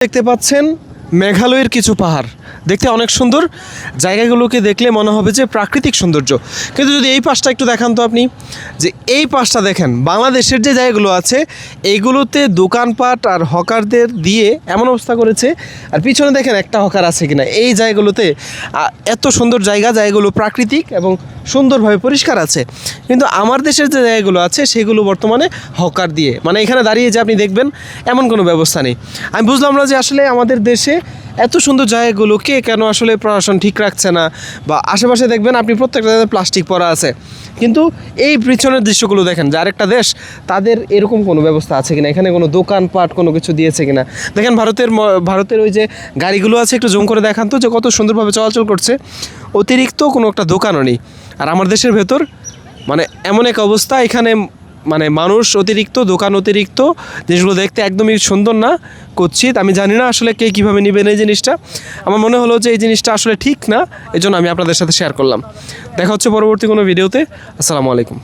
দেখতে পাচ্ছেন মেঘালয়ের কিছু পাহাড় দেখতে অনেক সুন্দর। জায়গাগুলোকে দেখলে মনে হবে যে প্রাকৃতিক সৌন্দর্য। কিন্তু যদি এই পাশটা একটু দেখান তো আপনি, যে এই পাশটা দেখেন, বাংলাদেশের যে জায়গাগুলো আছে এইগুলোতে দোকানপাট আর হকারদের দিয়ে এমন অবস্থা করেছে। আর পিছনে দেখেন একটা হকার আছে কিনা। এই জায়গাগুলোতে এত সুন্দর জায়গাগুলো প্রাকৃতিক এবং সুন্দরভাবে পরিষ্কার আছে। কিন্তু আমার দেশের যে জায়গাগুলো আছে সেগুলো বর্তমানে হকার দিয়ে, মানে এখানে দাঁড়িয়ে যে আপনি দেখবেন এমন কোনো ব্যবস্থা নেই। আমি বুঝলাম না যে আসলে আমাদের দেশে এত সুন্দর জায়গাগুলোকে কেন আসলে প্রশাসন ঠিক রাখছে না। বা আশেপাশে দেখবেন আপনি প্রত্যেকটা জায়গায় প্লাস্টিক পড়া আছে, কিন্তু এই পিছনের দৃশ্যগুলো দেখেন যে আরেকটা দেশ তাদের এরকম কোনো ব্যবস্থা আছে কিনা, এখানে কোনো দোকানপাট কোনো কিছু দিয়েছে কিনা। দেখেন ভারতের ওই যে গাড়িগুলো আছে, একটু জুম করে দেখান তো যে কত সুন্দরভাবে চলাচল করছে, অতিরিক্ত কোনো একটা দোকানও নেই। আর আমার দেশের ভেতর মানে এমন এক অবস্থা, এখানে মানে মানুষ অতিরিক্ত, দোকান অতিরিক্ত, জিনিসগুলো দেখতে একদমই সুন্দর না, কুৎসিত। আমি জানি না আসলে কে কীভাবে নেবেন এই জিনিসটা। আমার মনে হলো যে এই জিনিসটা আসলে ঠিক না, এই জন্য আমি আপনাদের সাথে শেয়ার করলাম। দেখা হচ্ছে পরবর্তী কোনো ভিডিওতে। আসসালামু আলাইকুম।